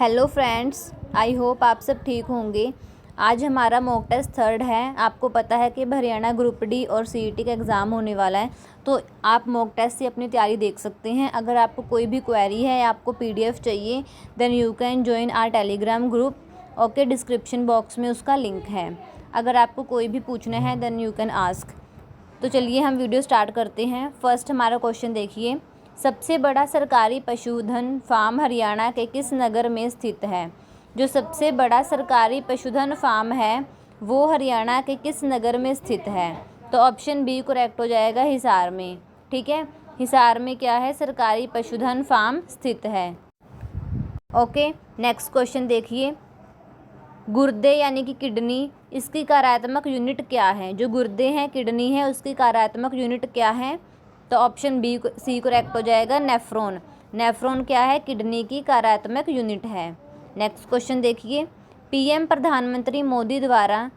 Hello friends, I hope आप सब ठीक होंगे। आज हमारा मॉक टेस्ट थर्ड है। आपको पता है कि हरियाणा ग्रुप डी और सीईटी का एग्ज़ाम होने वाला है, तो आप मॉक टेस्ट से अपनी तैयारी देख सकते हैं। अगर आपको कोई भी क्वेरी है या आपको पीडीएफ चाहिए then you can join our Telegram group. Okay, description box में उसका लिंक है। अगर आपको कोई भी पूछना है देन यू कैन आस्क। तो चलिए हम वीडियो स्टार्ट करते हैं। फर्स्ट हमारा क्वेश्चन देखिए, सबसे बड़ा सरकारी पशुधन फार्म हरियाणा के किस नगर में स्थित है? जो सबसे बड़ा सरकारी पशुधन फार्म है वो हरियाणा के किस नगर में स्थित है? तो ऑप्शन बी करेक्ट हो जाएगा, हिसार में। ठीक है, हिसार में क्या है, सरकारी पशुधन फार्म स्थित है। ओके, नेक्स्ट क्वेश्चन देखिए, गुर्दे यानी कि किडनी, इसकी कार्यात्मक यूनिट क्या है? जो गुर्दे हैं, किडनी है, उसकी कार्यात्मक यूनिट क्या है? तो ऑप्शन बी सी करेक्ट हो जाएगा, नेफ्रॉन। नेफ्रॉन क्या है? किडनी की कार्यात्मक यूनिट है। नेक्स्ट क्वेश्चन देखिए, पीएम प्रधानमंत्री मोदी द्वारा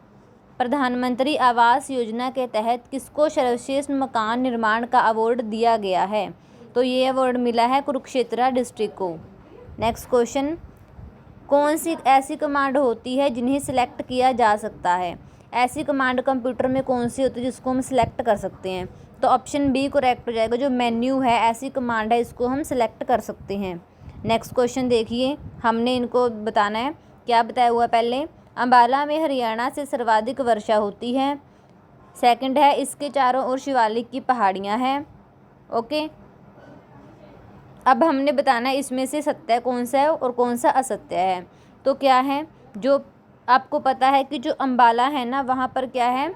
प्रधानमंत्री आवास योजना के तहत किसको सर्वश्रेष्ठ मकान निर्माण का अवार्ड दिया गया है? तो ये अवार्ड मिला है कुरुक्षेत्र डिस्ट्रिक्ट को। नेक्स्ट क्वेश्चन, कौन सी ऐसी कमांड होती है जिन्हें सिलेक्ट किया जा सकता है? ऐसी कमांड कंप्यूटर में कौन सी होती है जिसको हम सिलेक्ट कर सकते हैं? तो ऑप्शन बी करेक्ट हो जाएगा, जो मेन्यू है, ऐसी कमांड है, इसको हम सिलेक्ट कर सकते हैं। नेक्स्ट क्वेश्चन देखिए, हमने इनको बताना है, क्या बताया हुआ पहले, अम्बाला में हरियाणा से सर्वाधिक वर्षा होती है। सेकंड है, इसके चारों ओर शिवालिक की पहाड़ियाँ हैं। ओके, अब हमने बताना है इसमें से सत्य कौन सा है और कौन सा असत्य है। तो क्या है, जो आपको पता है कि जो अम्बाला है ना, वहाँ पर क्या है,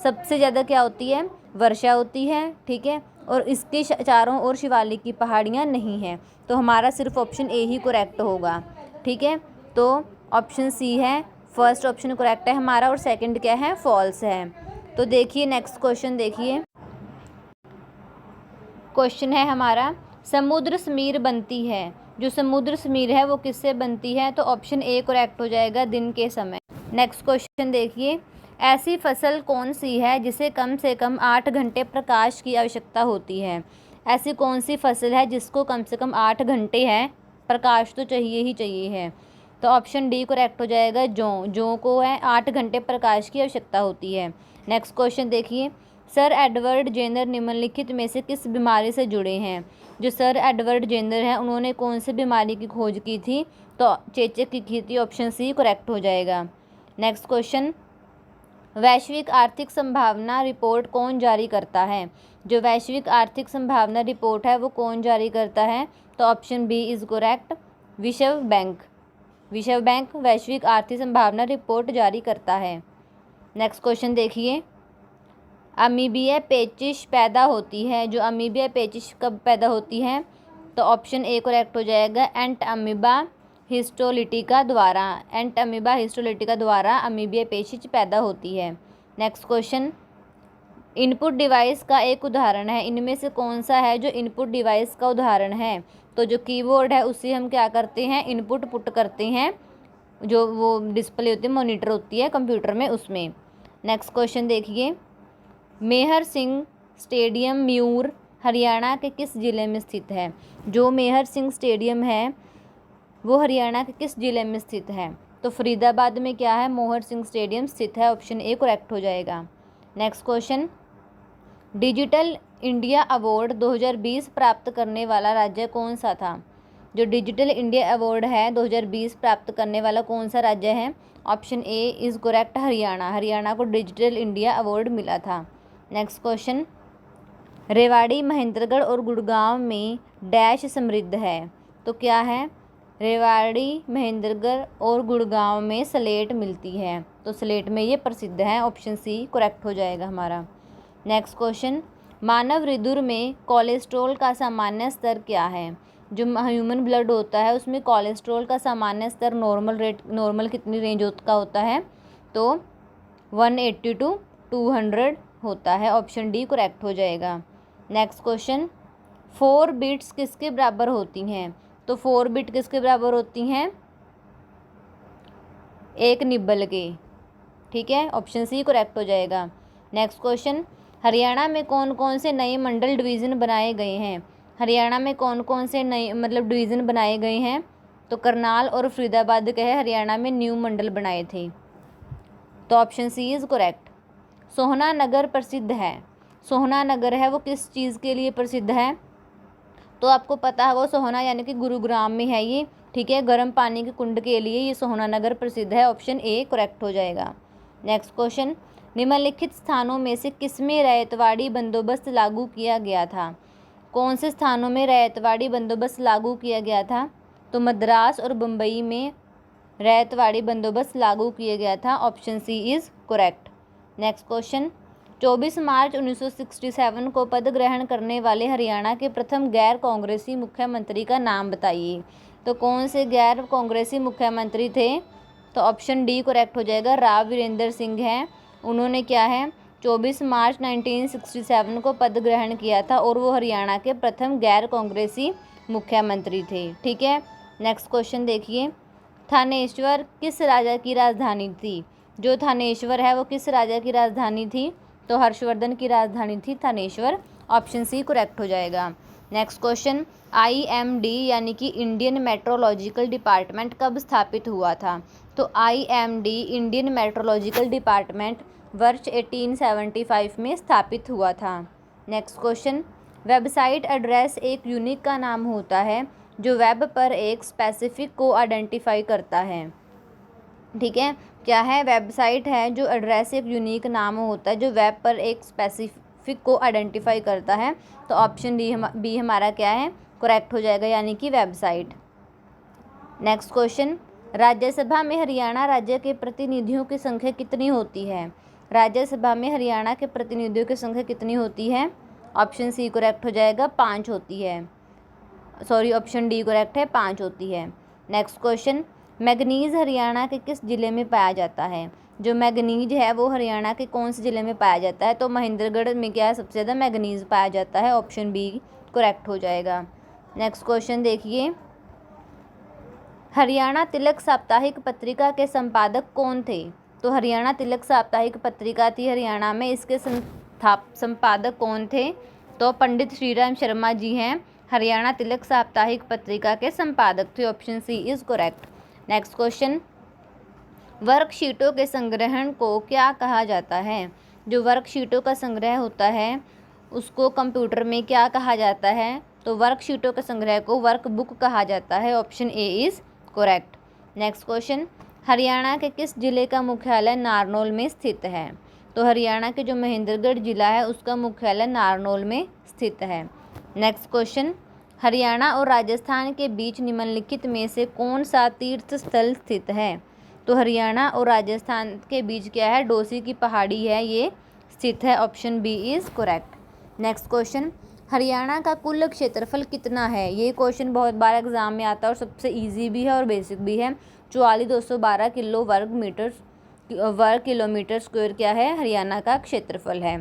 सबसे ज़्यादा क्या होती है, वर्षा होती है। ठीक है, और इसके चारों ओर शिवालिक की पहाड़ियाँ नहीं हैं। तो हमारा सिर्फ ऑप्शन ए ही करेक्ट होगा। ठीक है, तो ऑप्शन सी है, फर्स्ट ऑप्शन करेक्ट है हमारा, और सेकंड क्या है, फॉल्स है। तो देखिए नेक्स्ट क्वेश्चन देखिए, क्वेश्चन है हमारा, समुद्र समीर बनती है, जो समुद्र समीर है वो किससे बनती है? तो ऑप्शन ए करेक्ट हो जाएगा, दिन के समय। नेक्स्ट क्वेश्चन देखिए, ऐसी फसल कौन सी है जिसे कम से कम 8 घंटे प्रकाश की आवश्यकता होती है? ऐसी कौन सी फसल है जिसको कम से कम 8 घंटे है प्रकाश तो चाहिए ही चाहिए है? तो ऑप्शन डी करेक्ट हो जाएगा, जौ को है 8 घंटे प्रकाश की आवश्यकता होती है। नेक्स्ट क्वेश्चन देखिए, सर एडवर्ड जेनर निम्नलिखित में से किस बीमारी से जुड़े हैं? जो सर एडवर्ड जेनर हैं उन्होंने कौन सी बीमारी की खोज की थी? तो चेचक की थी। ऑप्शन सी करेक्ट हो जाएगा। नेक्स्ट क्वेश्चन, वैश्विक आर्थिक संभावना रिपोर्ट कौन जारी करता है? जो वैश्विक आर्थिक संभावना रिपोर्ट है वो कौन जारी करता है? तो ऑप्शन बी इज करेक्ट, विश्व बैंक। विश्व बैंक वैश्विक आर्थिक संभावना रिपोर्ट जारी करता है। नेक्स्ट क्वेश्चन देखिए, अमीबिया पेचिश पैदा होती है, जो अमीबिया पेचिश कब पैदा होती है? तो ऑप्शन ए करेक्ट हो जाएगा, एंट अमीबा हिस्टोलिटिका द्वारा। एंट अमीबा हिस्टोलिटिका द्वारा अमीबिया पेचिश पैदा होती है। नेक्स्ट क्वेश्चन, इनपुट डिवाइस का एक उदाहरण है, इनमें से कौन सा है जो इनपुट डिवाइस का उदाहरण है? तो जो कीबोर्ड है उससे हम क्या करते हैं, इनपुट पुट करते हैं, जो वो डिस्प्ले होती है, मॉनिटर होती है कंप्यूटर में, उसमें। नेक्स्ट क्वेश्चन देखिए, मेहर सिंह स्टेडियम म्यूर हरियाणा के किस ज़िले में स्थित है? जो मेहर सिंह स्टेडियम है वो हरियाणा के किस ज़िले में स्थित है? तो फरीदाबाद में क्या है, मोहर सिंह स्टेडियम स्थित है। ऑप्शन ए करेक्ट हो जाएगा। Next question, digital India award 2020 प्राप्त करने वाला राज्य कौन सा था? जो डिजिटल इंडिया अवार्ड है 2020 प्राप्त करने वाला कौन सा राज्य है? Option A is correct, Haryana. Haryana को डिजिटल इंडिया अवार्ड मिला था। नेक्स्ट क्वेश्चन, रेवाड़ी, महेंद्रगढ़ और गुड़गांव में डैश समृद्ध है। तो क्या है, रेवाड़ी, महेंद्रगढ़ और गुड़गांव में स्लेट मिलती है, तो स्लेट में ये प्रसिद्ध है। ऑप्शन सी करेक्ट हो जाएगा हमारा। नेक्स्ट क्वेश्चन, मानव हृदय में कोलेस्ट्रॉल का सामान्य स्तर क्या है? जो ह्यूमन ब्लड होता है उसमें कोलेस्ट्रॉल का सामान्य स्तर नॉर्मल कितनी रेंज का होता है? तो 180 टू 200 होता है। ऑप्शन डी करेक्ट हो जाएगा। नेक्स्ट क्वेश्चन, 4 बिट्स किसके बराबर होती हैं? तो 4 बिट किसके बराबर होती हैं? एक निब्बल के। ठीक है, ऑप्शन सी करेक्ट हो जाएगा। नेक्स्ट क्वेश्चन, हरियाणा में कौन कौन से नए मंडल डिवीज़न बनाए गए हैं? हरियाणा में कौन कौन से नए डिवीज़न बनाए गए हैं? तो करनाल और फरीदाबाद के हरियाणा में न्यू मंडल बनाए थे, तो ऑप्शन सी इज़ करेक्ट। सोहना नगर प्रसिद्ध है, सोहना नगर है वो किस चीज़ के लिए प्रसिद्ध है, तो आपको पता है वो सोहना यानी कि गुरुग्राम में है ये, ठीक है, गर्म पानी के कुंड के लिए ये सोहना नगर प्रसिद्ध है, ऑप्शन ए करेक्ट हो जाएगा। नेक्स्ट क्वेश्चन, निम्नलिखित स्थानों में से किसमें रैयतवाड़ी बंदोबस्त लागू किया गया था, कौन से स्थानों में रैयतवाड़ी बंदोबस्त लागू किया गया था, तो मद्रास और बम्बई में रैयतवाड़ी बंदोबस्त लागू किया गया था, option C is correct. Next question, 24 मार्च 1967 को पद ग्रहण करने वाले हरियाणा के प्रथम गैर कांग्रेसी मुख्यमंत्री का नाम बताइए, तो कौन से गैर कांग्रेसी मुख्यमंत्री थे, तो ऑप्शन डी करेक्ट हो जाएगा, राव वीरेंद्र सिंह हैं। उन्होंने क्या है 24 मार्च 1967 को पद ग्रहण किया था और वो हरियाणा के प्रथम गैर कांग्रेसी मुख्यमंत्री थे, ठीक है। नेक्स्ट क्वेश्चन देखिए, थानेश्वर किस राजा की राजधानी थी, जो थानेश्वर है वो किस राजा की राजधानी थी, तो हर्षवर्धन की राजधानी थी थानेश्वर, ऑप्शन सी करेक्ट हो जाएगा। नेक्स्ट क्वेश्चन, IMD यानी कि इंडियन मेट्रोलॉजिकल डिपार्टमेंट कब स्थापित हुआ था, तो IMD इंडियन मेट्रोलॉजिकल डिपार्टमेंट वर्ष 1875 में स्थापित हुआ था। नेक्स्ट क्वेश्चन, वेबसाइट एड्रेस एक यूनिक का नाम होता है जो वेब पर एक स्पेसिफिक को आइडेंटिफाई करता है, ठीक है, क्या है, वेबसाइट है जो एड्रेस एक यूनिक नाम होता है जो वेब पर एक स्पेसिफिक को आइडेंटिफाई करता है, तो ऑप्शन बी हमारा क्या है करेक्ट हो जाएगा, यानी कि वेबसाइट। नेक्स्ट क्वेश्चन, राज्यसभा में हरियाणा राज्य के प्रतिनिधियों की संख्या कितनी होती है, राज्यसभा में हरियाणा के प्रतिनिधियों की संख्या कितनी होती है, ऑप्शन सी करेक्ट हो जाएगा, 5 होती है, सॉरी ऑप्शन डी करेक्ट है, 5 होती है। नेक्स्ट क्वेश्चन, मैग्नीज हरियाणा के किस जिले में पाया जाता है, जो मैग्नीज है वो हरियाणा के कौन से ज़िले में पाया जाता है, तो महेंद्रगढ़ में क्या है सबसे ज़्यादा मैग्नीज पाया जाता है, ऑप्शन बी करेक्ट हो जाएगा। नेक्स्ट क्वेश्चन देखिए, हरियाणा तिलक साप्ताहिक पत्रिका के संपादक कौन थे, तो हरियाणा तिलक साप्ताहिक पत्रिका थी हरियाणा में, इसके संपादक कौन थे, तो पंडित श्रीराम शर्मा जी हैं, हरियाणा तिलक साप्ताहिक पत्रिका के संपादक थे, option C is correct. Next question, वर्कशीटों के संग्रहण को क्या कहा जाता है, जो वर्कशीटों का संग्रह होता है उसको कंप्यूटर में क्या कहा जाता है, तो वर्कशीटों के संग्रह को वर्कबुक कहा जाता है, option A is correct. Next question, Haryana के किस जिले का मुख्यालय नारनौल में स्थित है, तो हरियाणा के जो महेंद्रगढ़ जिला है उसका मुख्यालय नारनौल में स्थित है। नेक्स्ट क्वेश्चन, हरियाणा और राजस्थान के बीच निम्नलिखित में से कौन सा तीर्थ स्थल स्थित है, तो हरियाणा और राजस्थान के बीच क्या है, डोसी की पहाड़ी है ये स्थित है, option B is correct. Next question, Haryana का कुल क्षेत्रफल कितना है, ये क्वेश्चन बहुत बार एग्जाम में आता है और सबसे इजी भी है और बेसिक भी है, 44,212 वर्ग किलोमीटर स्क्वायर क्या है हरियाणा का क्षेत्रफल है।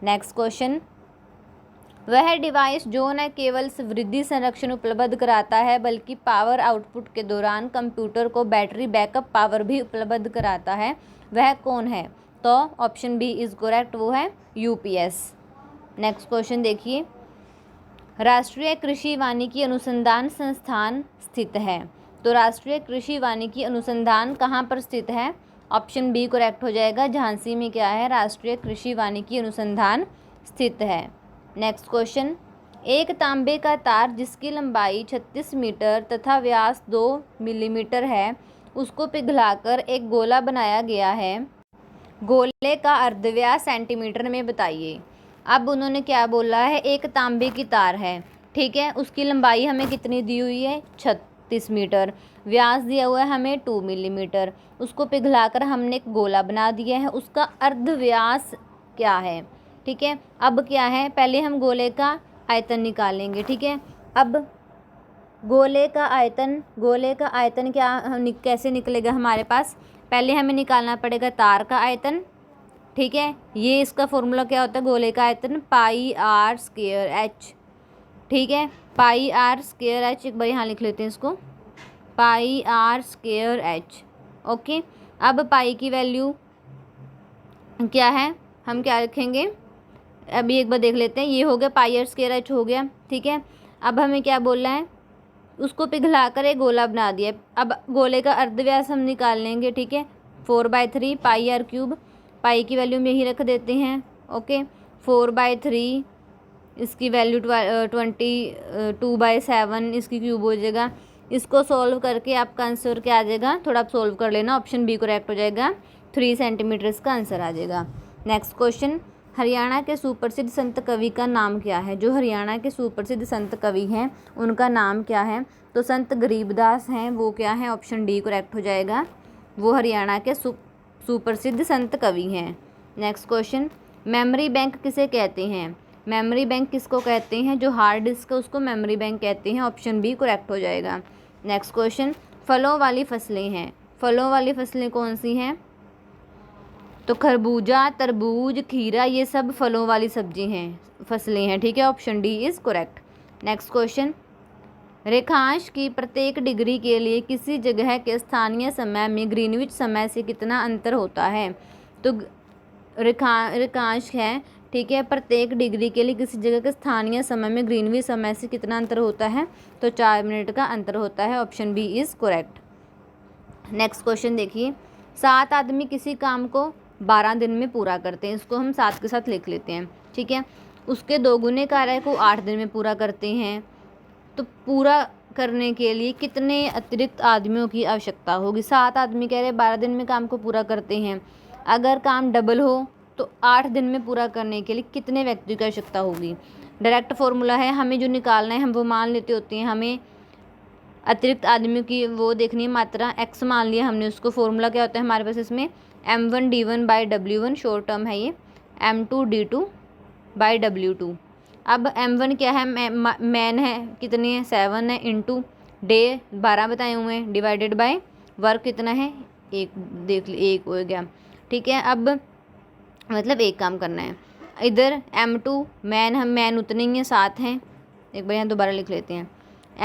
नेक्स्ट क्वेश्चन, वह डिवाइस जो न केवल वृद्धि संरक्षण उपलब्ध कराता है बल्कि पावर आउटपुट के दौरान कंप्यूटर को बैटरी बैकअप पावर भी उपलब्ध कराता है, वह कौन है, तो ऑप्शन बी इज़ करेक्ट, वो है UPS। नेक्स्ट क्वेश्चन देखिए, राष्ट्रीय कृषि वानिकी अनुसंधान संस्थान स्थित है, तो राष्ट्रीय कृषि वानिकी अनुसंधान कहाँ पर स्थित है, ऑप्शन बी करेक्ट हो जाएगा, झांसी में क्या है राष्ट्रीय कृषि वानिकी अनुसंधान स्थित है। नेक्स्ट क्वेश्चन, एक तांबे का तार जिसकी लंबाई 36 मीटर तथा व्यास 2 मिलीमीटर है उसको पिघलाकर एक गोला बनाया गया है, गोले का अर्धव्यास सेंटीमीटर में बताइए। अब उन्होंने क्या बोला है, एक तांबे की तार है, ठीक है, उसकी लंबाई हमें कितनी दी हुई है 36 मीटर, व्यास दिया हुआ है हमें 2 मिलीमीटर, उसको पिघलाकर हमने एक गोला बना दिया है, उसका अर्धव्यास क्या है, ठीक है। अब क्या है, पहले हम गोले का आयतन निकालेंगे, ठीक है। अब गोले का आयतन क्या कैसे निकलेगा हमारे पास, पहले हमें निकालना पड़ेगा तार का आयतन, ठीक है, ये इसका फॉर्मूला क्या होता है गोले का आयतन πr²h, ठीक है, πr²h, एक बार यहाँ लिख लेते हैं इसको πr²h, ओके। अब पाई की वैल्यू क्या है, हम क्या रखेंगे, अभी एक बार देख लेते हैं, ये हो गया πr²h हो गया, ठीक है। अब हमें क्या बोलना है, उसको पिघलाकर एक गोला बना दिया। अब गोले का अर्धव्यास हम निकाल लेंगे, ठीक है। 4/3 पाई आर क्यूब, पाई की वैल्यू हम यही रख देते हैं, ओके। 4/3 इसकी वैल्यू 22/7 इसकी क्यूब हो जाएगा। इसको सॉल्व करके आपका आंसर क्या आ जाएगा, थोड़ा आप सॉल्व कर लेना, ऑप्शन बी करेक्ट हो जाएगा, 3 सेंटीमीटर इसका आंसर आ जाएगा। नेक्स्ट क्वेश्चन, हरियाणा के सुप्रसिद्ध संत कवि का नाम क्या है? जो हरियाणा के सुप्रसिद्ध संत कवि हैं उनका नाम क्या है? तो संत गरीबदास हैं, वो क्या है, ऑप्शन डी करेक्ट हो जाएगा, वो हरियाणा के सुप्रसिद्ध संत कवि हैं। नेक्स्ट क्वेश्चन, मेमोरी बैंक किसे कहते हैं? मेमोरी बैंक किसको कहते हैं? जो हार्ड डिस्क है उसको मेमोरी बैंक कहते हैं, ऑप्शन बी करेक्ट हो जाएगा। नेक्स्ट क्वेश्चन, फलों वाली फसलें हैं, फलों वाली फसलें कौन सी हैं? तो खरबूजा, तरबूज, खीरा, ये सब फलों वाली सब्जी हैं, फसलें हैं, ठीक है, option D is correct. Next question, रेखांश की प्रत्येक डिग्री के लिए किसी जगह के स्थानीय समय में ग्रीनविच समय से कितना अंतर होता है? तो रेखांश है, ठीक है, प्रत्येक डिग्री के लिए किसी जगह के स्थानीय समय में ग्रीनविच समय से कितना अंतर होता है? तो 4 मिनट का अंतर होता है, option B is correct. Next question देखिए, 7 आदमी किसी काम को 12 दिन में पूरा करते हैं, इसको हम 7 के साथ लिख लेते हैं, ठीक है। उसके 2 गुने कार्य को 8 दिन में पूरा करते हैं, तो पूरा करने के लिए कितने अतिरिक्त आदमियों की आवश्यकता होगी? 7 आदमी कह रहे 12 दिन में काम को पूरा करते हैं, अगर काम डबल हो तो 8 दिन में पूरा करने के लिए कितने व्यक्ति की आवश्यकता होगी? डायरेक्ट फॉर्मूला है, हमें जो निकालना है हम वो मान लेते होते हैं, हमें अतिरिक्त आदमियों की वो देखनी है मात्रा, x मान लिया हमने उसको। फॉर्मूला क्या होता है हमारे पास इसमें, m1d1/w1, शॉर्ट टर्म है ये, m2d2/w2। अब m1 क्या है, मैन है, कितनी है, 7 है, इंटू डे 12 बताए हुए हैं, डिवाइडेड बाय वर्क कितना है, 1, देख ली 1 हो गया, ठीक है। अब मतलब 1 काम करना है। इधर m2 मैन, हम मैन उतने ही हैं, 7 हैं, एक बार यहाँ दोबारा लिख लेते हैं।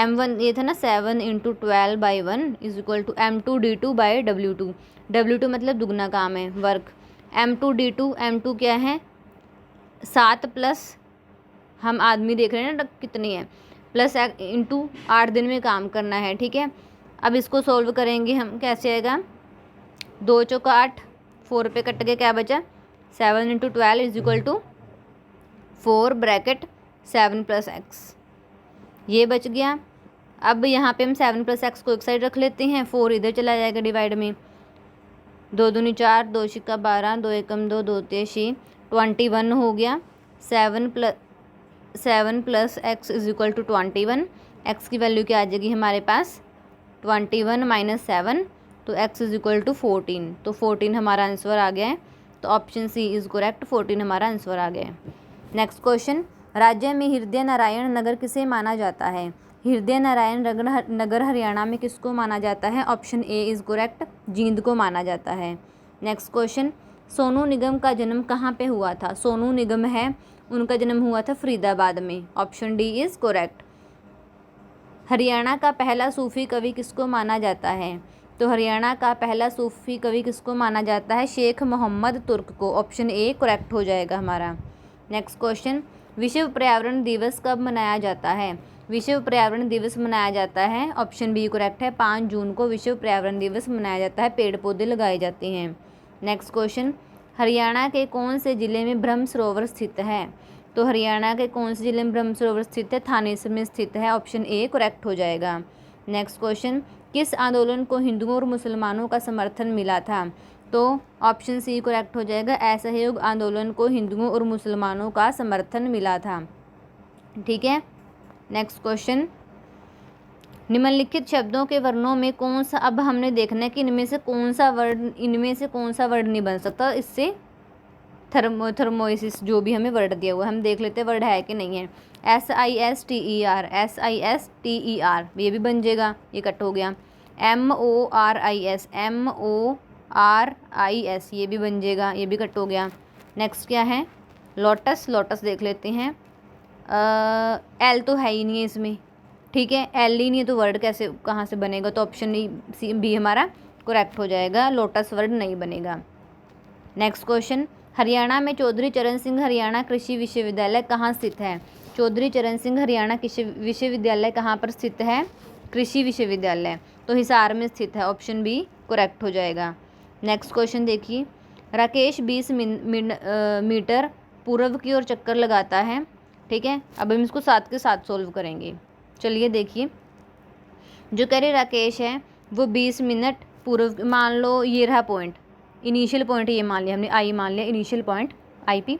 m1 ये था ना 7 × 12/1 is equal to m2d2/w2, w2 मतलब दुगना काम है, वर्क। m2d2, m2 क्या है, 7 प्लस हम आदमी देख रहे हैं ना कितनी है, प्लस इंटू 8 दिन में काम करना है, ठीक है। अब इसको सॉल्व करेंगे हम, कैसे आएगा, 2 चौका 8, 4 पे कट के क्या बचा, 7 × 12 is equal to 4 bracket 7 + x, ये बच गया। अब यहाँ पे हम 7 + x को एक साइड रख लेते हैं, 4 इधर चला जाएगा डिवाइड में, 2 दूनी 4, 2 छिक्का 12, 2 एकम 2, 2 तिया 6, 21 हो गया। 7 + x is equal to 21, x की वैल्यू क्या आ जाएगी हमारे पास, 21 - 7, तो x इज इक्वल टू 14, तो 14 हमारा आंसर आ गया है, तो ऑप्शन सी इज़ करेक्ट, 14 हमारा आंसर आ गया है। नेक्स्ट क्वेश्चन, राज्य में हृदय नारायण नगर किसे माना जाता है? हृदय नारायण नगर हरियाणा में किसको माना जाता है? Option A is correct, Jind को माना जाता है। नेक्स्ट क्वेश्चन, सोनू निगम का जन्म कहाँ पे हुआ था? सोनू निगम है, उनका जन्म हुआ था फरीदाबाद में, option D is correct. Haryana का पहला सूफी कवि किसको माना जाता है? तो हरियाणा का पहला सूफी कवि किसको माना जाता है? शेख मोहम्मद तुर्क को, ऑप्शन ए करेक्ट हो जाएगा हमारा। नेक्स्ट क्वेश्चन, विश्व पर्यावरण दिवस कब मनाया जाता है? विश्व पर्यावरण दिवस मनाया जाता है, ऑप्शन बी करेक्ट है, 5 जून को विश्व पर्यावरण दिवस मनाया जाता है, पेड़ पौधे लगाए जाते हैं। नेक्स्ट क्वेश्चन, हरियाणा के कौन से ज़िले में ब्रह्म सरोवर स्थित है? तो हरियाणा के कौन से ज़िले में ब्रह्म सरोवर स्थित है? थानेसर में स्थित है, ऑप्शन ए करेक्ट हो जाएगा। नेक्स्ट क्वेश्चन, किस आंदोलन को हिंदुओं और मुसलमानों का समर्थन मिला था? तो ऑप्शन सी करेक्ट हो जाएगा, असहयोग आंदोलन को हिंदुओं और मुसलमानों का समर्थन मिला था, ठीक है। नेक्स्ट क्वेश्चन, निम्नलिखित शब्दों के वर्णों में कौन सा, अब हमने देखना है कि इनमें से कौन सा वर्ड नहीं बन सकता, इससे थर्मोइसिस जो भी हमें वर्ड दिया हुआ है हम देख लेते हैं वर्ड है कि नहीं है। SISTER, SISTER ये भी बन जाएगा, ये कट हो गया। MORIS, MORIS ये भी बन जाएगा, ये भी कट हो गया। नेक्स्ट क्या है, लोटस, लोटस देख लेते हैं। एल तो है ही नहीं है इसमें, ठीक है, एल ही नहीं है तो वर्ड कैसे कहाँ से बनेगा, तो ऑप्शन बी हमारा करेक्ट हो जाएगा, लोटस वर्ड नहीं बनेगा। नेक्स्ट क्वेश्चन, हरियाणा में चौधरी चरण सिंह हरियाणा कृषि विश्वविद्यालय कहाँ स्थित है? चौधरी चरण सिंह हरियाणा कृषि विश्वविद्यालय कहाँ पर स्थित है? कृषि विश्वविद्यालय, तो हिसार में स्थित है। ऑप्शन बी करेक्ट हो जाएगा। नेक्स्ट क्वेश्चन देखिए, राकेश 20 मीटर पूर्व की ओर चक्कर लगाता है। ठीक है, अब हम इसको साथ के साथ सोल्व करेंगे। चलिए देखिए, जो कह रहे राकेश है वो 20 मिनट पूर्व, मान लो ये रहा पॉइंट, इनिशियल पॉइंट ये मान लिया हमने, आई मान लिया इनिशियल पॉइंट IP।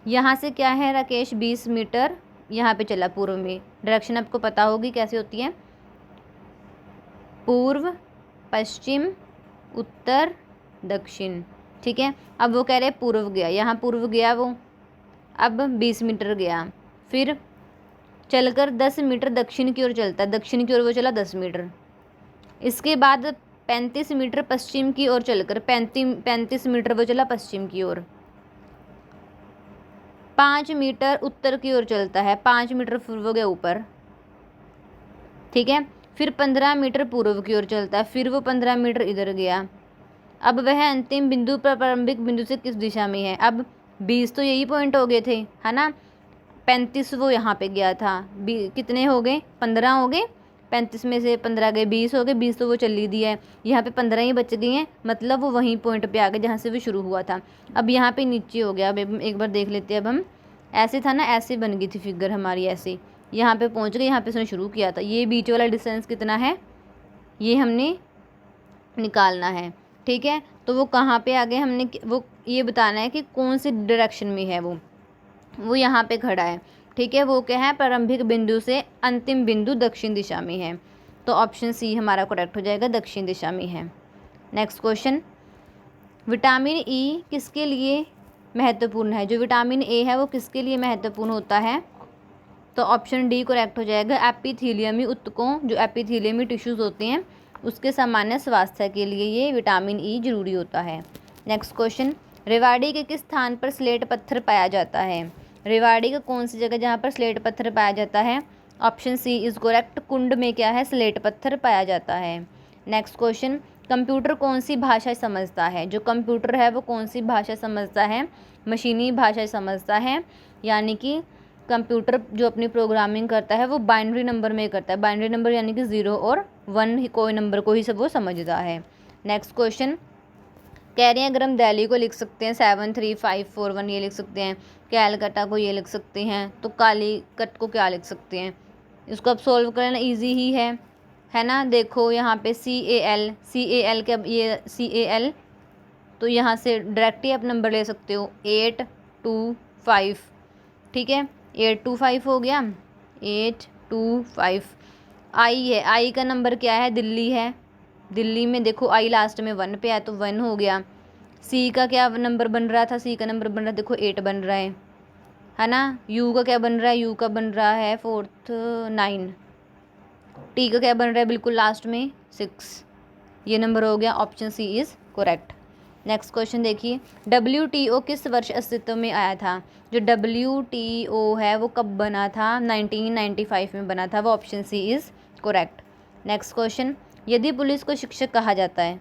यहाँ से क्या है, राकेश 20 मीटर यहाँ पे चला पूर्व में। डायरेक्शन आपको पता होगी कैसे होती है, पूर्व, पश्चिम, उत्तर, दक्षिण। ठीक है, अब वो कह रहे पूर्व गया, यहाँ पूर्व गया वो, अब 20 मीटर गया, फिर चलकर 10 मीटर दक्षिण की ओर चलता है, दक्षिण की ओर वो चला 10 मीटर। इसके बाद 35 मीटर पश्चिम की ओर चलकर 35 मीटर वो चला पश्चिम की ओर। 5 मीटर उत्तर की ओर चलता है, 5 मीटर फिर वो गया ऊपर। ठीक है, फिर 15 मीटर पूर्व की ओर चलता है, फिर वो 15 मीटर इधर गया। अब वह अंतिम बिंदु पर प्रारंभिक बिंदु से किस दिशा में है। अब 20 तो यही पॉइंट हो गए थे, है ना, 35 वो यहाँ पे गया था, कितने हो गए, 15 हो गए, 35 में से 15 गए, 20 हो गए, 20 तो वो चल ही दिया है, यहाँ पे 15 ही बच गई हैं, मतलब वो वहीं पॉइंट पे आ गए जहाँ से वो शुरू हुआ था। अब यहाँ पे नीचे हो गया। अब एक बार देख लेते हैं। अब हम ऐसे था ना, ऐसे बन गई थी फिगर हमारी, ऐसे यहाँ पे पहुँच गए, यहाँ पे उसने शुरू किया था। ये बीच वाला डिस्टेंस कितना है, ये हमने निकालना है। ठीक है, तो वो कहाँ पे आ गए, हमने वो ये बताना है कि कौन सी डायरेक्शन में है वो यहाँ पे खड़ा है। ठीक है, वो क्या है, प्रारंभिक बिंदु से अंतिम बिंदु दक्षिण दिशा में है, तो ऑप्शन सी हमारा करेक्ट हो जाएगा, दक्षिण दिशा में है। नेक्स्ट क्वेश्चन, विटामिन ई किसके लिए महत्वपूर्ण है। जो विटामिन ए है वो किसके लिए महत्वपूर्ण होता है, तो ऑप्शन डी करेक्ट हो जाएगा, एपिथेलियमी ऊतकों, जो एपिथेलियमी टिश्यूज़ होते हैं उसके सामान्य स्वास्थ्य के लिए ये विटामिन ई जरूरी होता है। नेक्स्ट क्वेश्चन, रेवाड़ी के किस स्थान पर स्लेट पत्थर पाया जाता है। रेवाड़ी का कौन सी जगह जहाँ पर स्लेट पत्थर पाया जाता है, ऑप्शन सी इज़ करेक्ट, कुंड में क्या है, स्लेट पत्थर पाया जाता है। नेक्स्ट क्वेश्चन, कंप्यूटर कौन सी भाषा समझता है। जो कंप्यूटर है वो कौन सी भाषा समझता है, मशीनी भाषा समझता है, यानी कि कंप्यूटर जो अपनी प्रोग्रामिंग करता है वो बाइनरी नंबर में करता है। बाइनरी नंबर यानी कि 0 और 1 कोई नंबर को ही सब वो समझता है। नेक्स्ट क्वेश्चन, कह रहे हैं अगर हम दिल्ली को लिख सकते हैं 73541 ये लिख सकते हैं, कैलकाटा को ये लिख सकते हैं, तो कालीकट को क्या लिख सकते हैं। इसको अब सोल्व करना इजी ही है ना। देखो यहाँ पे CAL के, अब ये CAL, तो यहाँ से डायरेक्ट ही आप नंबर ले सकते हो 825। ठीक है, 825 हो गया, 825। आई है, आई का नंबर क्या है, दिल्ली है, दिल्ली में देखो आई लास्ट में 1 पे है तो 1 हो गया। सी का क्या नंबर बन रहा था, सी का नंबर बन रहा है देखो 8 बन रहा है ना। यू का क्या बन रहा है, यू का बन रहा है 4th 9। टी का क्या बन रहा है बिल्कुल लास्ट में 6। ये नंबर हो गया, option C is correct. Next question देखिए, WTO किस वर्ष अस्तित्व में आया था। जो WTO है वो कब बना था, 1995 में बना था, वो option C is correct. Next question, यदि पुलिस को शिक्षक कहा जाता है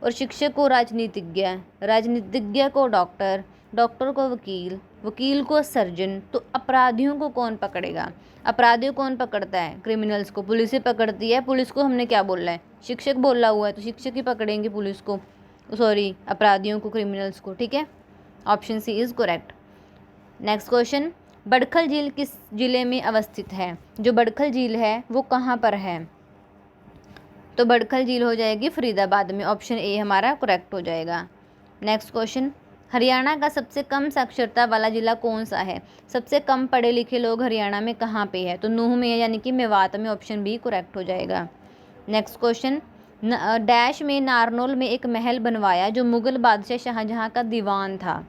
और शिक्षक को राजनीतिज्ञ, राजनीतिज्ञ को डॉक्टर, डॉक्टर को वकील, वकील को सर्जन, तो अपराधियों को कौन पकड़ेगा। अपराधियों को कौन पकड़ता है, क्रिमिनल्स को पुलिस ही पकड़ती है। पुलिस को हमने क्या बोला है, शिक्षक बोला हुआ है, तो शिक्षक ही पकड़ेंगे पुलिस को, सॉरी अपराधियों को, क्रिमिनल्स को। ठीक है, option C is correct. Next question, Badkhal झील किस जिले में अवस्थित है। जो बड़खल झील है वो कहाँ पर है, तो बड़खल झील हो जाएगी फरीदाबाद में, ऑप्शन ए हमारा करेक्ट हो जाएगा। नेक्स्ट क्वेश्चन, हरियाणा का सबसे कम साक्षरता वाला जिला कौन सा है। सबसे कम पढ़े लिखे लोग हरियाणा में कहाँ पे है, तो नूह में है, यानी कि मेवात में, ऑप्शन बी करेक्ट हो जाएगा। नेक्स्ट क्वेश्चन, डैश में नारनौल में एक महल बनवाया जो मुगल बादशाह शाहजहां का दीवान था,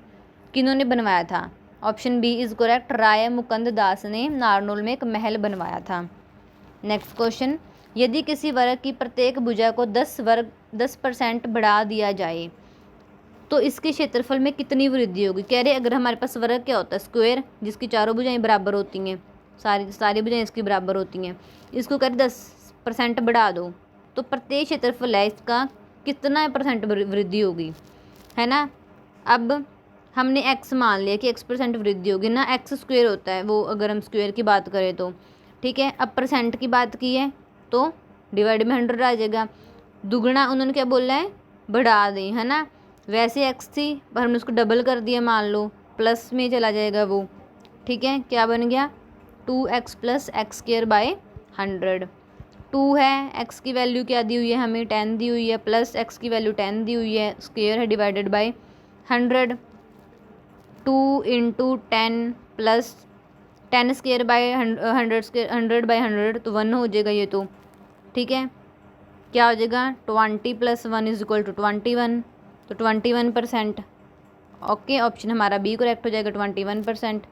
किन्होंने बनवाया था, ऑप्शन बी इज़ करेक्ट, राय मुकुंद दास ने नारनौल में एक महल बनवाया था। नेक्स्ट क्वेश्चन, यदि किसी वर्ग की प्रत्येक भुजा को 10% बढ़ा दिया जाए तो इसके क्षेत्रफल में कितनी वृद्धि होगी। कह रहे अगर हमारे पास वर्ग क्या होता है, स्क्वायर, जिसकी चारों भुजाएं बराबर होती हैं, सारी भुजाएं इसकी बराबर होती हैं, इसको कह रहे 10% बढ़ा दो तो प्रत्येक क्षेत्रफल है इसका कितना % वृद्धि होगी, है ना। अब हमने x मान लिया कि x% वृद्धि होगी ना, x स्क्वायर होता है वो, अगर हम स्क्वायर की बात करें तो। ठीक है, अब परसेंट की बात की है तो डिवाइड में 100 आ जाएगा। दुगना उन्होंने क्या बोला है, बढ़ा दें, है ना। वैसे x थी पर हमने उसको डबल कर दिया, मान लो प्लस में चला जाएगा वो, ठीक है। क्या बन गया 2x plus x square by 100। 2 है, x की वैल्यू क्या दी हुई है हमें 10 दी हुई है, प्लस x की वैल्यू 10 दी हुई है, स्क्वायर है divided by 100। 2 into 10 plus 10 square by 100 square 100 by 100 तो 1 हो जाएगा ये तो, ठीक है। क्या हो जाएगा 20 प्लस 1 इज इक्वल टू 21, तो 21%। ओके, ऑप्शन हमारा बी करेक्ट हो जाएगा 21%।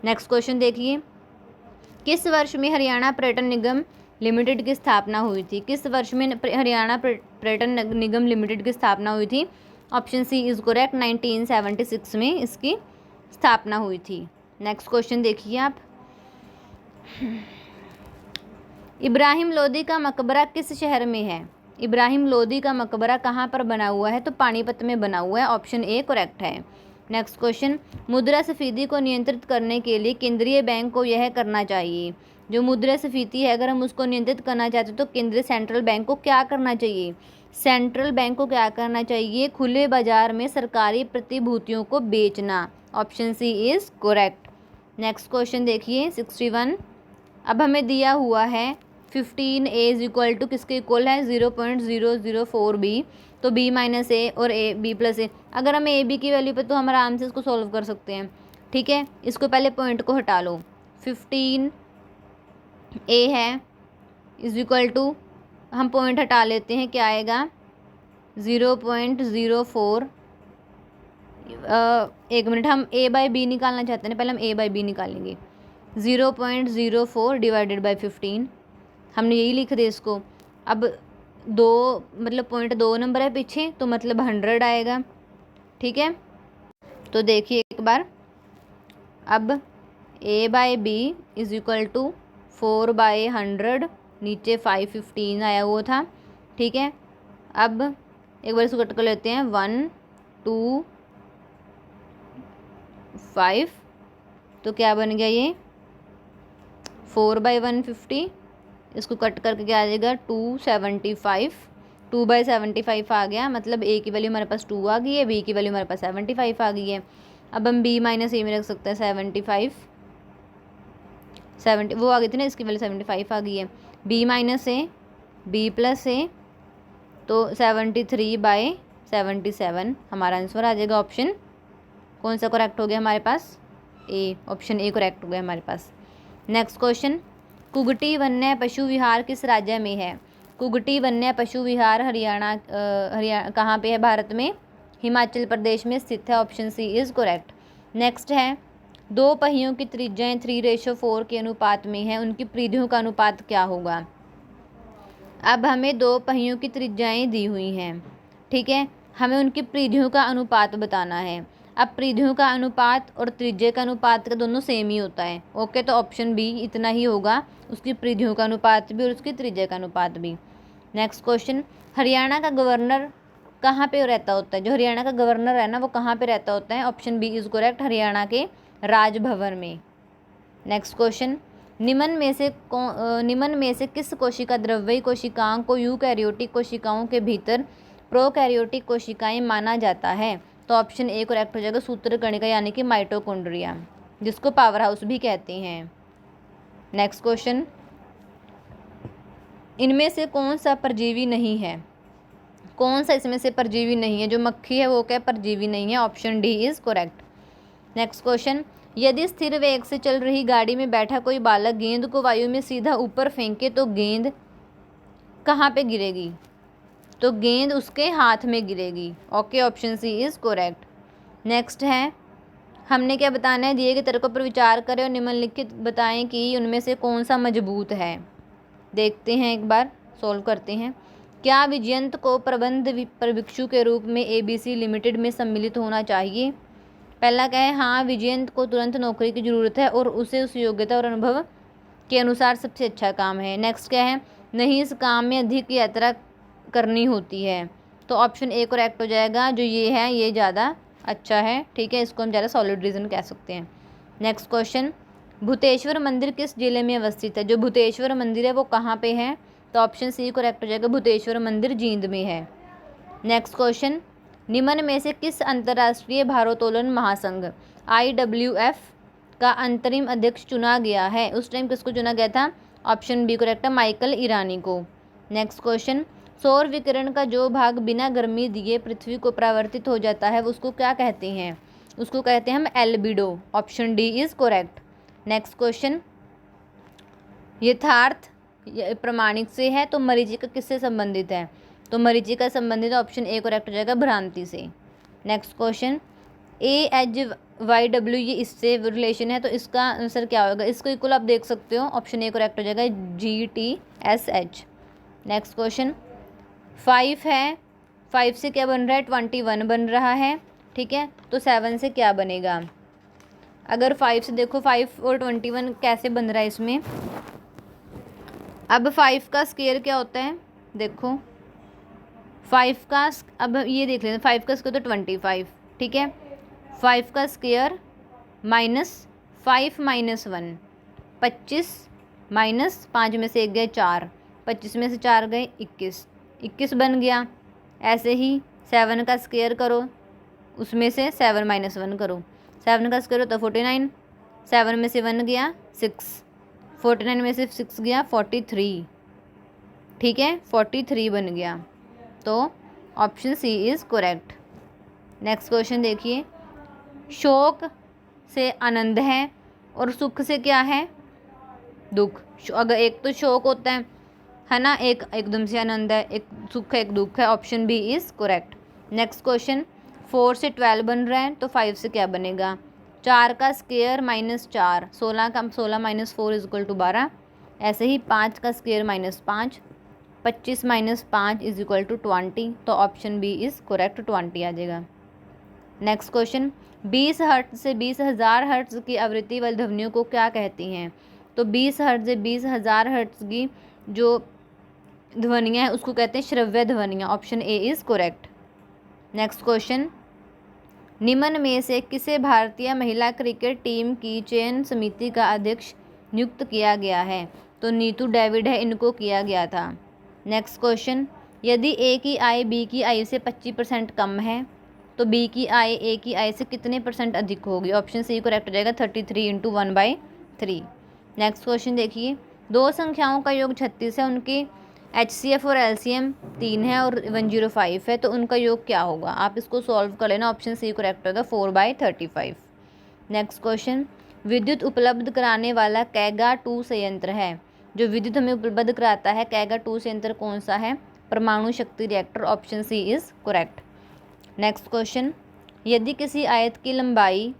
नेक्स्ट क्वेश्चन देखिए, किस वर्ष में हरियाणा पर्यटन निगम लिमिटेड की स्थापना हुई थी? किस वर्ष में हरियाणा पर्यटन निगम लिमिटेड की स्थापना हुई थी? ऑप्शन सी इज करेक्ट, 1976 में इसकी स्थापना हुई थी। नेक्स्ट क्वेश्चन देखिए आप, इब्राहिम लोदी का मकबरा किस शहर में है? इब्राहिम लोदी का मकबरा कहाँ पर बना हुआ है? तो पानीपत में बना हुआ है, ऑप्शन ए करेक्ट है। नेक्स्ट क्वेश्चन, मुद्रास्फीति को नियंत्रित करने के लिए केंद्रीय बैंक को यह करना चाहिए। जो मुद्रास्फीति है अगर हम उसको नियंत्रित करना चाहते तो केंद्रीय सेंट्रल बैंक को क्या करना चाहिए? सेंट्रल बैंक को क्या करना चाहिए? खुले बाजार में सरकारी प्रतिभूतियों को बेचना, option C is correct. Next question देखिए 61, अब हमें दिया हुआ है 15a इज इक्वल टू किसके इक्वल है 0.004b, तो b माइनस ए और a b प्लस ए। अगर हमें ए बी की वैल्यू पे तो हम आराम से इसको सॉल्व कर सकते हैं, ठीक है। इसको पहले पॉइंट को हटा लो, 15a है इज इक्वल टू, हम पॉइंट हटा लेते हैं, क्या आएगा 0.04। एक मिनट, हम a बाई बी निकालना चाहते हैं, पहले हम a बाई बी निकालेंगे। 0.04 डिवाइडेड बाई 15, हमने यही लिख दिया इसको। अब 2 मतलब पॉइंट 2 नंबर है पीछे, तो मतलब 100 आएगा, ठीक है। तो देखिए एक बार, अब a by B is equal to 4/100, नीचे 515 आया हुआ था, ठीक है। अब एक बार इसको कट कर लेते हैं, 1 2 5, तो क्या बन गया ये 4/150, इसको कट करके क्या आ जाएगा 275, 2/75 आ गया, मतलब a की वैल्यू हमारे पास 2 आ गई है, b की वैल्यू हमारे पास 75 आ गई है। अब हम b माइनस ए में रख सकते हैं 75, 70 वो आ गई थी ना, इसकी वैल्यू 75 आ गई है। b माइनस ए, b प्लस ए, तो 73/77 हमारा आंसर आ जाएगा। ऑप्शन कौन सा करेक्ट हो गया हमारे पास? ए, ऑप्शन ए करेक्ट हो गया हमारे पास। नेक्स्ट क्वेश्चन, कुगटी वन्य पशु विहार किस राज्य में है? कुगटी वन्य पशु विहार हरियाणा कहाँ पे है भारत में? हिमाचल प्रदेश में स्थित है, option C is correct. Next है, 2 पहियों की त्रिज्याएं 3:4 के अनुपात में है, उनकी परिधियों का अनुपात क्या होगा? अब हमें 2 पहियों की त्रिज्याएं दी हुई हैं, ठीक है, हमें उनकी परिधियों का अनुपात बताना है। अब परिधियों का अनुपात और त्रिज्या का अनुपात का दोनों सेम ही होता है, ओके, तो ऑप्शन बी इतना ही होगा, उसकी परिधियों का अनुपात भी और उसकी त्रिज्या का अनुपात भी। नेक्स्ट क्वेश्चन, हरियाणा का गवर्नर कहाँ पे रहता होता है? जो हरियाणा का गवर्नर है ना वो कहाँ पे रहता होता है? Option B is correct, Haryana के राजभवन में। नेक्स्ट क्वेश्चन, निम्न में से किस कोशिका द्रव्यी कोशिकाओं को यूकैरियोटिक कोशिकाओं के भीतर प्रोकैरियोटिक कोशिकाएं माना जाता है? तो ऑप्शन ए करेक्ट हो जाएगा, सूत्रकणिका यानी कि माइटोकॉन्ड्रिया, जिसको पावर हाउस भी कहते हैं। नेक्स्ट क्वेश्चन, इनमें से कौन सा परजीवी नहीं है? कौन सा इसमें से परजीवी नहीं है? जो मक्खी है वो क्या परजीवी नहीं है, option D is correct. Next question, यदि स्थिर वेग से चल रही गाड़ी में बैठा कोई बालक गेंद को वायु में सीधा ऊपर फेंके तो गेंद कहाँ पे गिरेगी? तो गेंद उसके हाथ में गिरेगी, okay, option C is correct. Next है, हमने क्या बताना है, दिए गए तर्कों पर विचार करें और निम्नलिखित बताएं कि उनमें से कौन सा मजबूत है। देखते हैं एक बार, सॉल्व करते हैं। क्या विजयंत को प्रबंध प्रभिक्षु के रूप में ABC लिमिटेड में सम्मिलित होना चाहिए? पहला क्या है, हाँ विजयंत को तुरंत नौकरी की ज़रूरत है और उसे उस योग्यता और अनुभव के अनुसार सबसे अच्छा काम है। नेक्स्ट क्या है, नहीं इस काम में अधिक यात्रा करनी होती है, तो ऑप्शन ए करेक्ट हो जाएगा, जो ये है ये ज़्यादा अच्छा है, ठीक है, इसको हम ज़्यादा सॉलिड रीज़न कह सकते हैं। नेक्स्ट क्वेश्चन, भूतेश्वर मंदिर किस जिले में अवस्थित है? जो भूतेश्वर मंदिर है वो कहाँ पे है? तो ऑप्शन सी करेक्ट हो जाएगा, भूतेश्वर मंदिर जींद में है। नेक्स्ट क्वेश्चन, निम्न में से किस अंतर्राष्ट्रीय भारोत्तोलन महासंघ IWF का अंतरिम अध्यक्ष चुना गया है? उस टाइम किसको चुना गया था? ऑप्शन बी करेक्ट है, माइकल ईरानी को। नेक्स्ट क्वेश्चन, सौर विकिरण का जो भाग बिना गर्मी दिए पृथ्वी को परावर्तित हो जाता है उसको क्या कहते हैं? उसको कहते हैं हम albedo. Option D is correct. Next question, यथार्थ प्रमाणिक से है तो मरीचिका किससे संबंधित है? तो मरीचिका संबंधित ऑप्शन ए करेक्ट हो जाएगा, भ्रांति से। नेक्स्ट क्वेश्चन, AHYW ये इससे रिलेशन है तो इसका आंसर क्या होगा? इसको इक्वल आप देख सकते हो, ऑप्शन ए करेक्ट हो जाएगा, GTSH। नेक्स्ट क्वेश्चन, 5 है, 5 से क्या बन रहा है? 21 बन रहा है, ठीक है। तो 7 से क्या बनेगा? अगर 5 से देखो, 5 और 21 कैसे बन रहा है इसमें? अब 5 का स्क्वायर क्या होता है? देखो 5 का अब ये देख लेते हैं, 5 का स्क्वायर तो 25, ठीक है। 5 का स्क्वायर माइनस 5 माइनस 1, 25 माइनस 5 में से 1 गए 4, 25 में से 4 गए 21, 21 बन गया। ऐसे ही 7 का स्क्वायर करो, उसमें से 7 माइनस 1 करो, 7 का स्क्वायर होता है 49, 7 में से 1 गया 6, 49 में से 6 गया 43, ठीक है, 43 बन गया। तो option C is correct. Next question देखिए, शोक से आनंद है और सुख से क्या है? दुख। अगर एक तो शोक होता है ना, एक एकदम से आनंद है, एक सुख है, एक दुख है। Option B is correct. Next question, 4 से 12 बन रहा है तो 5 से क्या बनेगा? 4 का square minus 4, 16 minus 4 is equal to 12। ऐसे ही 5 का square minus 5, 25 minus 5 is equal to 20। तो ऑप्शन बी इज़ करेक्ट, 20 आ जाएगा। नेक्स्ट क्वेश्चन, 20 हर्ट्ज से 20,000 हर्ट्ज की आवृत्ति वाली ध्वनियों को क्या कहती हैं? तो 20 हर्ट्ज से 20,000 हर्ट्ज की जो ध्वनियाँ हैं उसको कहते हैं श्रव्य ध्वनियाँ। Option A is correct. Next question, निम्न में से किसे भारतीय महिला क्रिकेट टीम की चयन समिति का अध्यक्ष नियुक्त किया गया है? तो नीतू डेविड है, इनको किया गया था। नेक्स्ट क्वेश्चन, यदि ए की आय बी की आय से 25% कम है तो बी की आय ए की आय से कितने % अधिक होगी? ऑप्शन सी करेक्ट हो जाएगा, 33 × 1/3। नेक्स्ट क्वेश्चन देखिए, दो संख्याओं का योग 36 है, उनकी HCF और LCM 3 है और 105 है, तो उनका योग क्या होगा? आप इसको सॉल्व कर लेना, ऑप्शन सी करेक्ट होगा, 4/35। नेक्स्ट क्वेश्चन, विद्युत उपलब्ध कराने वाला कैगा 2 संयंत्र है, जो विद्युत हमें उपलब्ध कराता है, कैगा 2 संयंत्र कौन सा है? परमाणु शक्ति reactor. Option C is correct. Next question, यदि किसी आयत की लंबाई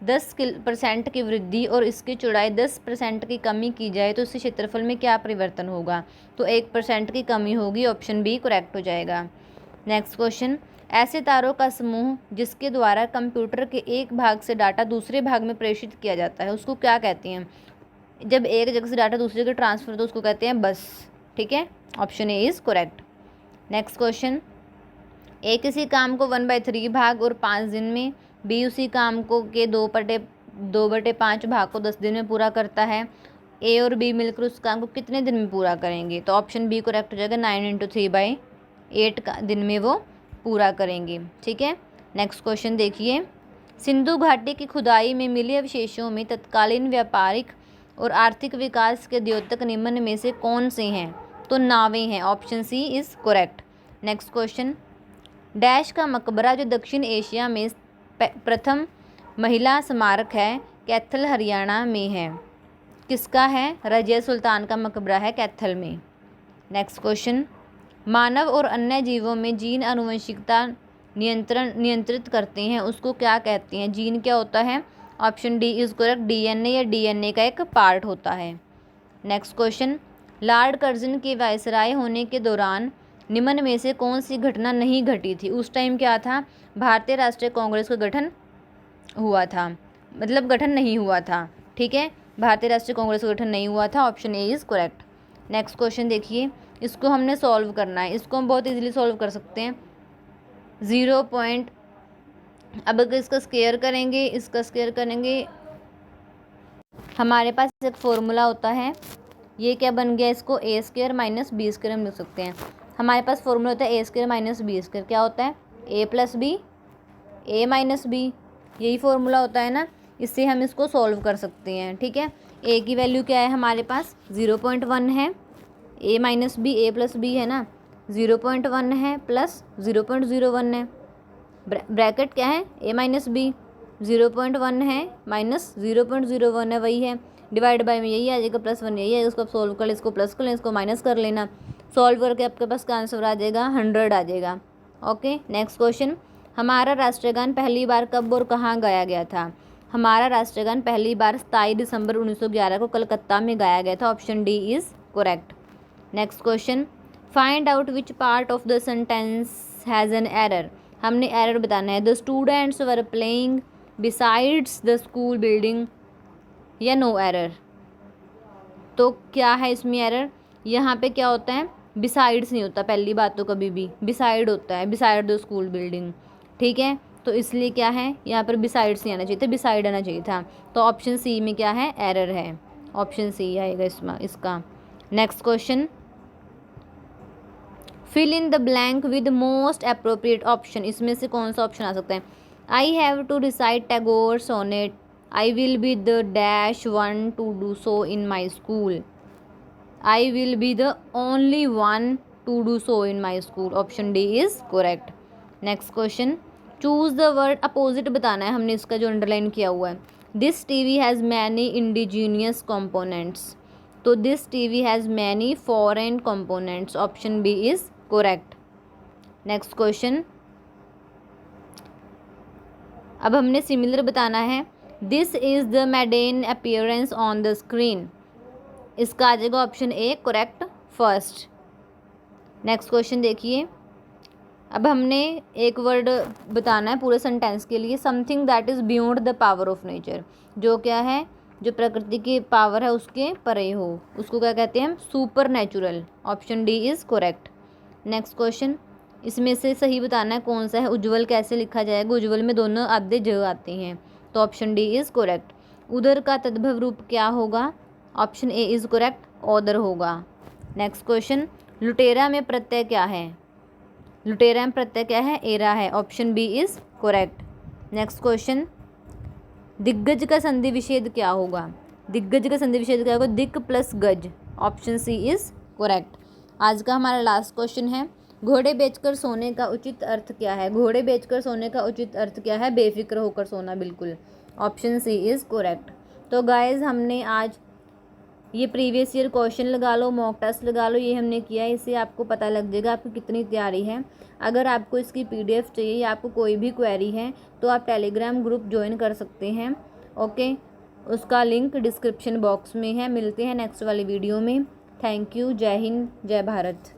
10% की वृद्धि और इसकी चौड़ाई 10% की कमी की जाए तो इसके क्षेत्रफल में क्या परिवर्तन होगा? तो 1% की कमी होगी। ऑप्शन बी करेक्ट हो जाएगा। नेक्स्ट क्वेश्चन, ऐसे तारों का समूह जिसके द्वारा कंप्यूटर के एक भाग से डाटा दूसरे भाग में प्रेषित किया जाता है उसको क्या कहते हैं? जब एक जगह से डाटा दूसरी जगह ट्रांसफर तो उसको कहते हैं बस, ठीक है। Option A is correct. Next question, ए किसी काम को 1/3 भाग और 5 दिन में, बी उसी काम को के 2/5 भाग को 10 दिन में पूरा करता है। ए और बी मिलकर उस काम को कितने दिन में पूरा करेंगे? तो ऑप्शन बी करेक्ट हो जाएगा, 9 × 3/8 का दिन में वो पूरा करेंगे, ठीक है। नेक्स्ट क्वेश्चन देखिए, सिंधु घाटी की खुदाई में मिले अवशेषों में तत्कालीन व्यापारिक और आर्थिक विकास के द्योतक निम्न में से कौन से हैं? तो नावें हैं। Option C is correct. Next question, dash का मकबरा जो दक्षिण एशिया में प्रथम महिला स्मारक है, कैथल हरियाणा में है, किसका है? रजिया सुल्तान का मकबरा है कैथल में। नेक्स्ट क्वेश्चन, मानव और अन्य जीवों में जीन आनुवंशिकता नियंत्रित करते हैं उसको क्या कहते हैं? जीन क्या होता है? Option D is correct, DNA या DNA का एक पार्ट होता है। नेक्स्ट क्वेश्चन, लॉर्ड कर्जन के वायसराय होने के दौरान निम्न में से कौन सी घटना नहीं घटी थी? उस टाइम क्या था? भारतीय राष्ट्रीय कांग्रेस का गठन हुआ था, मतलब गठन नहीं हुआ था, ठीक है। भारतीय राष्ट्रीय कांग्रेस का गठन नहीं हुआ था। Option A is correct. Next question देखिए, इसको हमने सॉल्व करना है, इसको हम बहुत इजीली सॉल्व कर सकते हैं। 0 पॉइंट, अब अगर इसका स्क्वायर करेंगे हमारे पास एक फॉर्मूला होता है ये क्या बन गया, इसको ए स्क्वायर माइनस बी स्क्वायर हम लिख सकते हैं। हमारे पास फॉर्मूला होता है ए स्क्वायर माइनस बी स्क्वायर, क्या होता है ए प्लस बी ए माइनस बी, यही फॉर्मूला होता है ना। इससे हम इसको सॉल्व कर सकते हैं, ठीक है। ए की वैल्यू क्या है हमारे पास 0.1 है, ए माइनस बी ए प्लस बी है ना, 0.1 है प्लस 0.01 है, ब्रैकेट क्या है ए माइनस बी, 0.1 है माइनस 0.01 है, वही है, डिवाइड बाय में यही आ जाएगा, +1 यही है, उसको आप सॉल्व कर ले, इसको प्लस कर लें, इसको माइनस कर लेना, सॉल्व करके आपके पास का आंसर आ जाएगा 100 आ जाएगा। ओके, नेक्स्ट क्वेश्चन, हमारा राष्ट्रगान पहली बार कब और कहाँ गाया गया था। हमारा राष्ट्रगान पहली बार 27 दिसंबर 1911 को कलकत्ता में गाया गया था। Option D is correct. Next question, find out which part of the sentence has an error. हमने एरर बताना है। The students were playing besides the school building, या नो एरर। तो क्या है इसमें एरर, यहाँ पे क्या होता है बिसाइड्स नहीं होता, पहली बात तो कभी भी बिसाइड होता है, बिसाइड द स्कूल बिल्डिंग, ठीक है। तो इसलिए क्या है यहाँ पर बिसाइड्स नहीं आना चाहिए था, बिसाइड आना चाहिए था। तो ऑप्शन सी में क्या है एरर है, ऑप्शन सी आएगा इसका। Next question, fill in the blank with most appropriate option. इसमें से कौन सा ऑप्शन आ सकता है। I have to recite Tagore sonnet, I will be the dash one to do so in my school, I will be the only one to do so in my school. Option D is correct. Next question, choose the word opposite बताना है हमने, इसका जो underline किया हुआ है। This TV has many indigenous components, तो this TV has many foreign components. Option B is correct. Next question, अब हमने सिमिलर बताना है। This is the maiden appearance on the screen, इसका आ जाएगा option A correct first. Next question देखिए, अब हमने एक वर्ड बताना है पूरे सेंटेंस के लिए। Something that is beyond the power of nature, जो क्या है जो प्रकृति की पावर है उसके परे हो, उसको क्या कहते हैं हम super natural. Option D is correct. Next question, इसमें से सही बताना है कौन सा है। उज्ज्वल कैसे लिखा जाएगा, उज्ज्वल में दोनों आधे ज आते हैं, तो ऑप्शन डी इज़ करेक्ट। उधर का तद्भव रूप क्या होगा, option A is correct, other होगा। नेक्स्ट क्वेश्चन, लुटेरा में प्रत्यय क्या है, लुटेरा में प्रत्यय क्या है एरा है। Option B is correct. Next question, दिग्गज का संधि विच्छेद क्या होगा, दिग्गज का संधि विच्छेद क्या होगा, दिक् प्लस गज। Option C is correct. आज का हमारा लास्ट क्वेश्चन है, घोड़े बेचकर सोने का उचित अर्थ क्या है। घोड़े बेचकर सोने का उचित अर्थ क्या है, बेफिक्र होकर सोना, बिल्कुल। Option C is correct. तो गाइज हमने आज ये प्रीवियस ईयर क्वेश्चन लगा लो, मॉक टेस्ट लगा लो, ये हमने किया है। इससे आपको पता लग जाएगा आपकी कितनी तैयारी है। अगर आपको इसकी PDF चाहिए या आपको कोई भी क्वेरी है तो आप टेलीग्राम ग्रुप ज्वाइन कर सकते हैं। ओके, उसका लिंक डिस्क्रिप्शन बॉक्स में है। मिलते हैं नेक्स्ट वाली वीडियो में। Thank you. जय हिंद, जय भारत।